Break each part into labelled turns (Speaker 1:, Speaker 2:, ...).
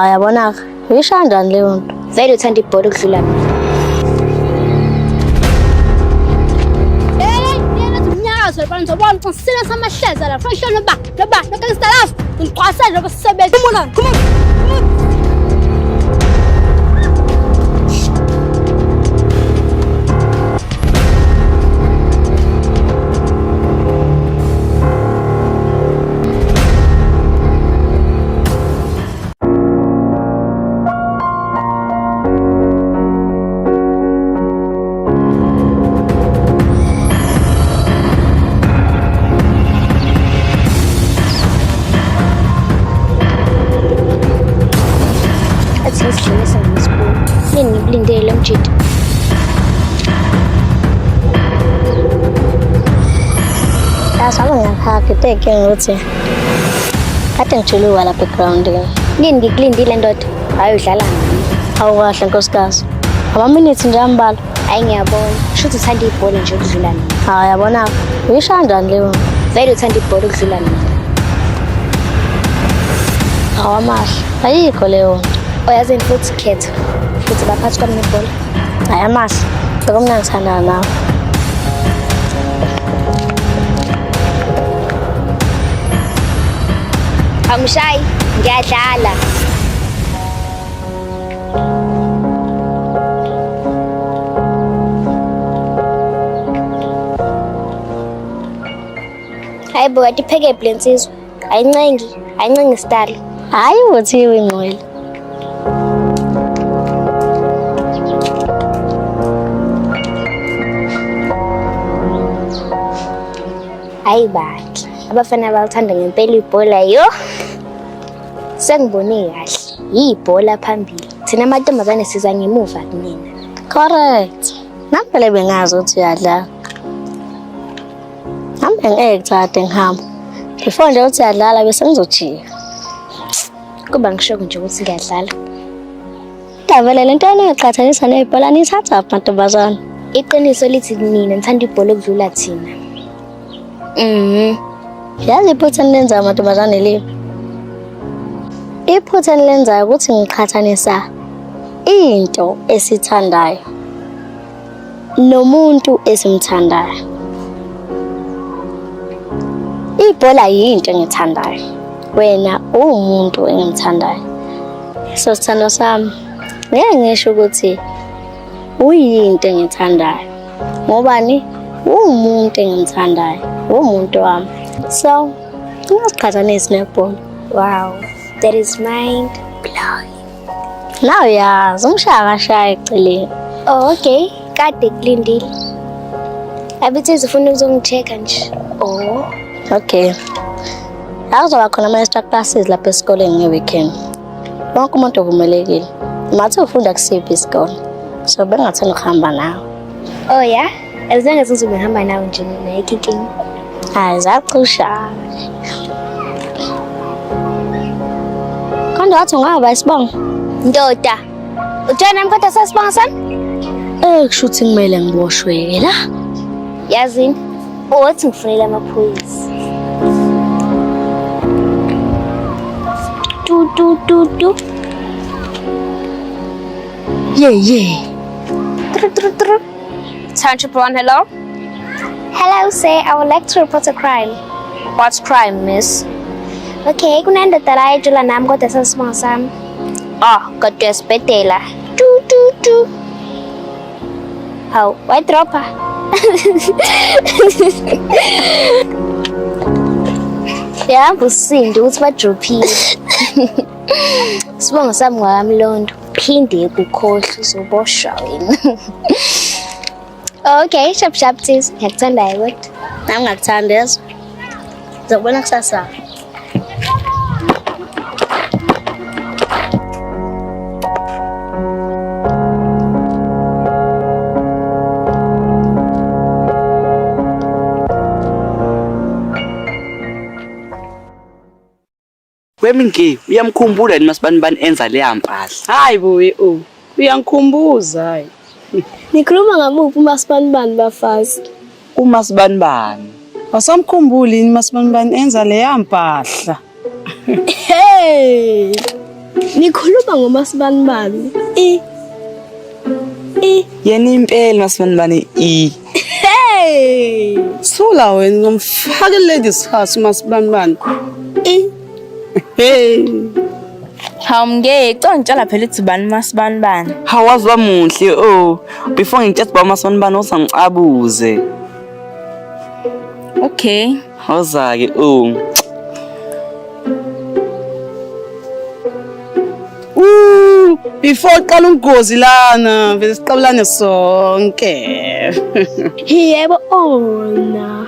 Speaker 1: Hayi yabona-ke, uyisho kanjani leyo nto?
Speaker 2: Vele uthanda ibhola ukudlula mina.
Speaker 3: Ngizobona uqisile samahleza la fashion ba nokangista lafu ngiqwasela abasebenzi come on
Speaker 2: Ngisidlulisa ngesipuni. Yini ngikulindele mjidi?
Speaker 1: Yasabe ngiyakhaga iteke ngokuthi kade ngijuluka lapha egrawundini.
Speaker 2: Yini ngikulindile ndoda? Hayi udlala ngami.
Speaker 1: Awukahle nkosikazi. Ama-minutes nje ambalwa.
Speaker 2: Hayi ngiyabona. Shuthi uthanda ibhola nje ukudlula mina.
Speaker 1: Hayi yabona-ke, uyisho kanjani leyo nto?
Speaker 2: Vele uthanda ibhola ukudlula mina.
Speaker 1: Hawu amahle, ayikho leyo nto.
Speaker 2: Oyazini futhi khetha. Futhi baphathi kwami nebhola.
Speaker 1: Hayi amahle, bekumnandi ngithandana nawe.
Speaker 2: Awumshayi, ngiyadlala. Hayi bo, atipheke ibhlensizwe. Ayincengi style.
Speaker 1: Hayi uthiwe ingqwele.
Speaker 2: Hayi bakhe. Abafana balithanda ngempela ibhola yo. Sengibone kahle. Yibhola phambili. Thina amantombazane siza ngemuva kunina.
Speaker 1: Correct. Nampela bengazi ukuthi uyadlala. Nambe ngeke ngithathe ngihamba. Before nje uthi uyadlala bese ngizojika.
Speaker 2: Kuba ngisho nje ukuthi ngiyadlala.
Speaker 1: Davele lento engiqhathanisa nebhola nithatha amantombazane.
Speaker 2: Iqiniso lithi nina nithanda ibhola okudlula thina.
Speaker 1: Yazi iphutha nilenza amantombazane lipi? Iphutha nilenzayo ukuthi ngiqhathanisa into esithandayo nomuntu esimthandayo. Ibhola yinto engithandayo. Wena uwumuntu engimthandayo. So sithando sami, ngeke ngisho ukuthi uyinto engithandayo. Ngobani? Uwumuntu engimthandayo. Umuntu wami. So, ngasiqhathanisa nebhola.
Speaker 2: Wow, that is mind blowing.
Speaker 1: Now yazi ungishaya eceleni.
Speaker 2: Oh, okay. Kade kulindile. Abithi ufuna ukuzongichecka nje. Oh,
Speaker 1: Okay. Akuzoba khona ama-extra classes lapha esikoleni nge-weekend. Wonke umuntu uvumelekile. Mathi ufunda kusiphi isikole. So bengathanda ukuhamba nawe.
Speaker 2: oh yeah. As long as ngihamba nawe nje nayikicking.
Speaker 1: Hayi zacusha. Kanti wathi ungaba isibongo?
Speaker 2: Ndoda. Uthanda nami kodwa sasibonga sami?
Speaker 1: Kushuthi kumele ngiboshwe la.
Speaker 2: Yazini. Othi ngifunela amaphoyisa. Tu.
Speaker 1: Yeah.
Speaker 2: Tru. Township 1, hello? Hello, sir. I would like to report a crime. What crime, miss? Okay, kunendoda la ejula nami kodwa sasibonga sami. Kodwa esibhedlela. Tu. Hawu, why drop her? Yahamba usindi ukuthi badrophile. Sibonga sami ngakamlondo. Phinde ukukhohlwa uzoboshwa wena. Okay, shap sis. Ngiyakuthanda kodwa.
Speaker 1: Nami ngakuthanda yezo. Ngizokubona kusasa.
Speaker 4: Wemingi uyamkhumbula yini masibanibani enza leya mpahla?
Speaker 5: Hayi buwe uyangikhumbuza hayi.
Speaker 3: Nikhuluma ngamuphi uMasibanibani bafazi?
Speaker 5: uMasibanibani asamkhumbuli yini Masibanibani enza leya mpahla?
Speaker 3: Hey! Nikhuluma ngoMasibanibani.
Speaker 5: Yena impela masibanibani
Speaker 3: Hey!
Speaker 6: Sula wena ngomfake ladies house masibanibani. Hey.
Speaker 7: Hawumngeke ngicela phela ukuthi bani masibanibani.
Speaker 5: Hawazi wamuhle oh. Before ngitshela ba masibanibani usangicabuze.
Speaker 7: Okay.
Speaker 5: Hawuza ke oh.
Speaker 6: Before qala ungozi lana vele siqabulane sonke.
Speaker 3: Yebo ona.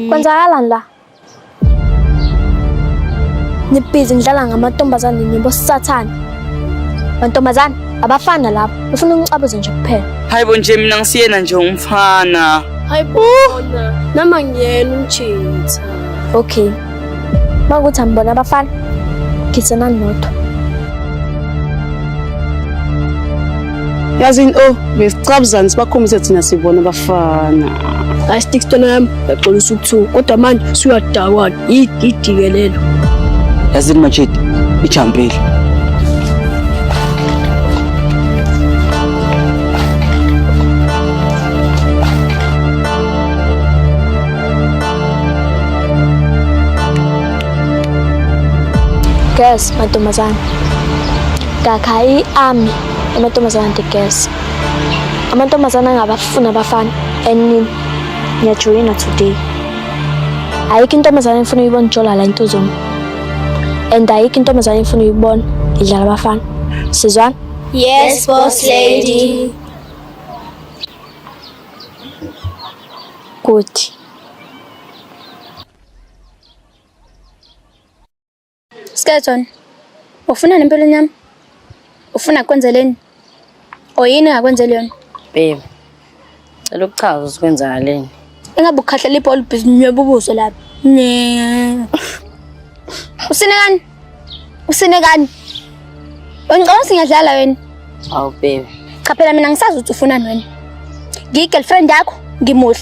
Speaker 2: Kwenzakalani la? Nibhizi ngidlala ngamantombazane nibo sathana. Mantombazane abafana lapho. Ufuna ungicabuze nje kuphela.
Speaker 5: Hayibo nje mina ngisiyena nje umfana.
Speaker 3: Hayibona. Nama ngiyena umchitha.
Speaker 2: Okay. Makuthi ambona abafana. Ngisenani nodwa.
Speaker 6: Yazini oh besicabuzana sibakhombise thina sibona abafana.
Speaker 3: Hayi stick stone yami yaxolisa ukuthu. Kodwa manje suyadakwana. Idikelelo.
Speaker 5: Yazini machete ijampeli.
Speaker 2: Guys, mantombazane. Ngakha i-army amantombazane guys. Amantombazane angabafuna abafana and ngiyajoyina today. Ayikho intombazane engifuna uyibona ijola la intuzonke. And ayikho intombazane engifuna uyibona idlala abafana. Sizwana?
Speaker 3: Yes, boss lady.
Speaker 2: Good.
Speaker 3: Skeleton. Ufuna nempilo nyama? Ufuna kwenzeleni? Oyini ngakwenzeli yona?
Speaker 1: Babe. Cela ukuchaza ukwenzakaleni.
Speaker 3: Engabe ukhahlela ibhola business ubuso lapha. Usinekani? Usinekani? Ungicabanga singidlala wena?
Speaker 1: Awu babe.
Speaker 3: Cha phela mina ngisazi ukuthi ufunani wena. Ngiyigirlfriend yakho, ngimuhle.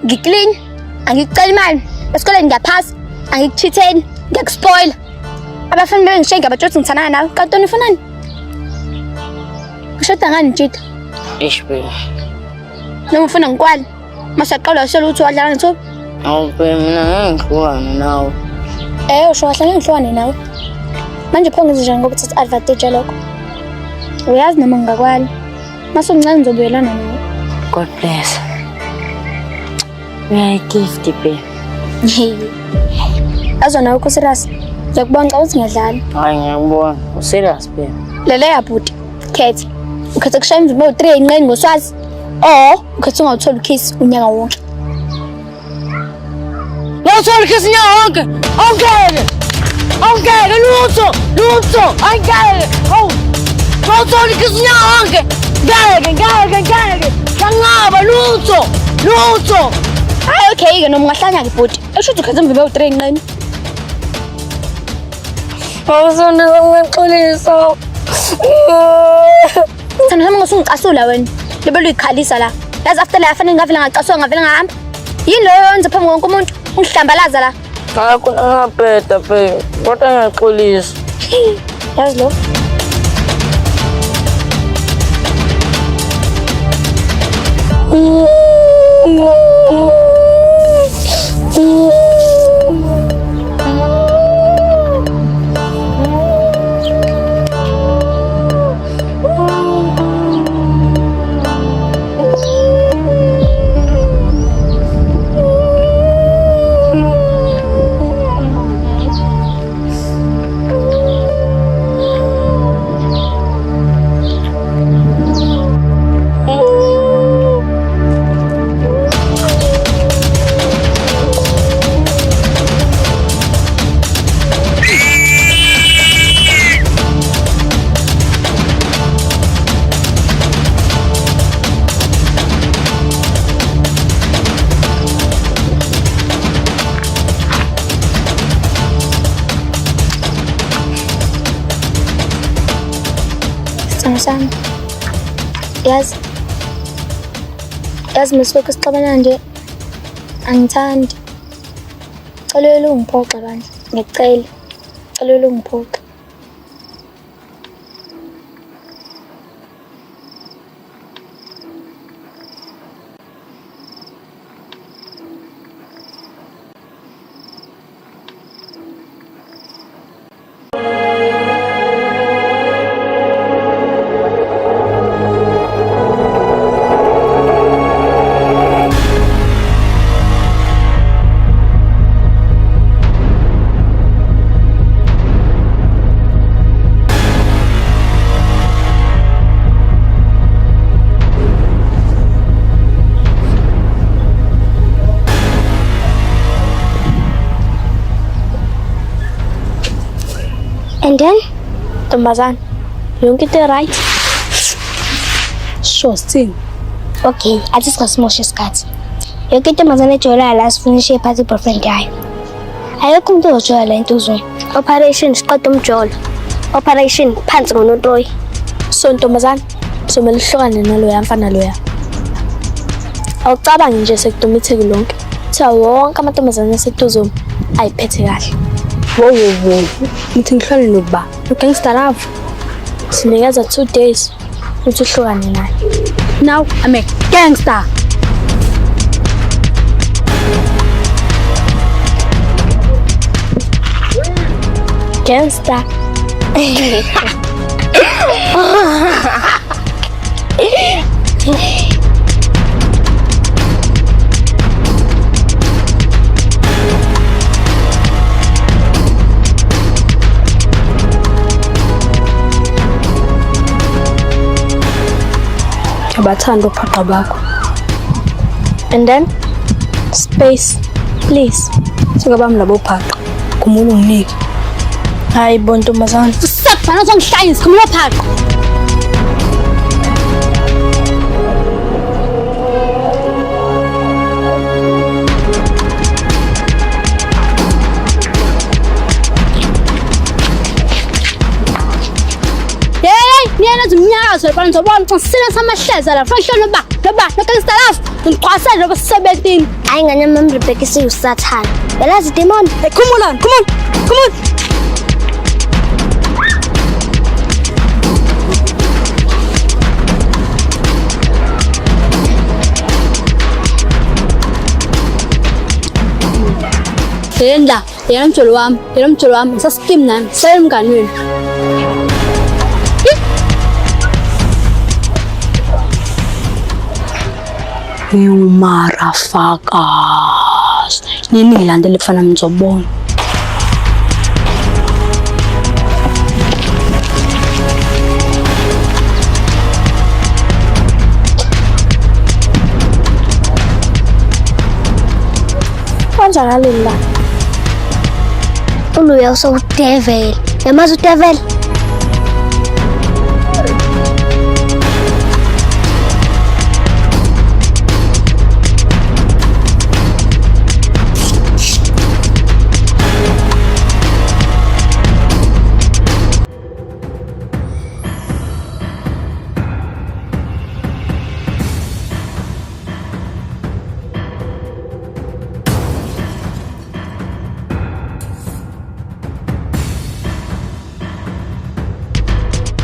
Speaker 3: Ngiclean, angicela imali. Esikoleni ngiyaphasa, angikuchitheni, ngiyakuspoila. Abafana bengishenga abatshotsi ngithana nawe. Kanti wena ufunani? Ushoda ngani ntshitha?
Speaker 1: Eish babe.
Speaker 3: Noma ufuna ngikwali? Masaqala shela ukuthi wadlala ngithoba.
Speaker 1: Awu babe mina ngeke ngihlukane nawe.
Speaker 3: Usho kahle ngeke ngihlukane nawe. Manje pho ngenze njani ngoba uthatha advantage lokho? Uyazi noma ngingakwali. Mase umncane ngizobuyelana nawe.
Speaker 1: God bless. May I gift babe.
Speaker 3: Azona ukho serious. Ngiyakubona ukuthi ngiyadlala.
Speaker 1: Hayi ngiyakubona. Userious babe.
Speaker 3: Lele yabhuti. Khetha. Ukhetha kushaya imvume u3 enqeni ngoswazi. Ukhetha ungawuthola kiss unyaka wonke.
Speaker 1: Ngawuthola kiss unyaka wonke. Ongeke lutho. Angeke. Oh. Ngawuthola kiss unyaka wonke. Ngeke. Ngangaba lutho.
Speaker 3: Hayi okay ke noma ungahlanya ke bhuti. Eshuthi ukhetha imvume u3 enqeni.
Speaker 1: Awuzona ngiyaxolisa.
Speaker 3: Thana hamba ngosungicasula wena. Lebelo ikhalisa la. Yazi after la afana ngavela ngacaswa ngavela ngahamba. Yini lo yenza phambi konke umuntu ungihlambalaza la.
Speaker 1: Hayi kunangabheda babe. Kodwa ngiyaxolisa.
Speaker 3: Yazi lo. Sana. Yazi Yazi misilokhu sixabana nje. Angithandi. Celele ungiphoxe bandla. Ngicela. Celele ungiphoxe.
Speaker 2: And then, Tombazan, yonke into right?
Speaker 1: Sure, still.
Speaker 2: Okay, athi singasimosha isikhathi. Yonke intombazane ejwayelayo la sifinishe iphathi boyfriend yayo. Ayikho umuntu ojoyela la entuzweni. Operation siqeda umjolo. Operation phansi ngoNontoyi.
Speaker 1: So ntombazane, somele uhlukane naloya mfana loya. Awucabangi nje sekuduma itheki lonke. Tha wonke amantombazane aseTuzo ayiphethe kahle. Wo. Nithi ngihlole nokuba. Ugangster love. Sinikeza 2 days ukuthi uhlukane naye. Now I'm a gangster. Gangster. Abathanda uphaqa bakho. And then space please. Singabami labo phaqa. Kumule unginike. Hayi bo ntombazane. Usafana uzongishayisa kumule phaqa. Niyena zimnyakazo lapha ngizobona ukuthi sina samahleza la fashion ba nogangster love ngiqhwasela loba 17
Speaker 2: Hayi ngane mama Rebecca siusathana. Yalazi demon.
Speaker 1: come on yena mjolo wami ngisaskim nami sayemngani wenu. Motherfuckers. Nini ngilandele kufana ngizobona.
Speaker 2: Kwanjani la? Uluya usodevil. Yamazi udevil.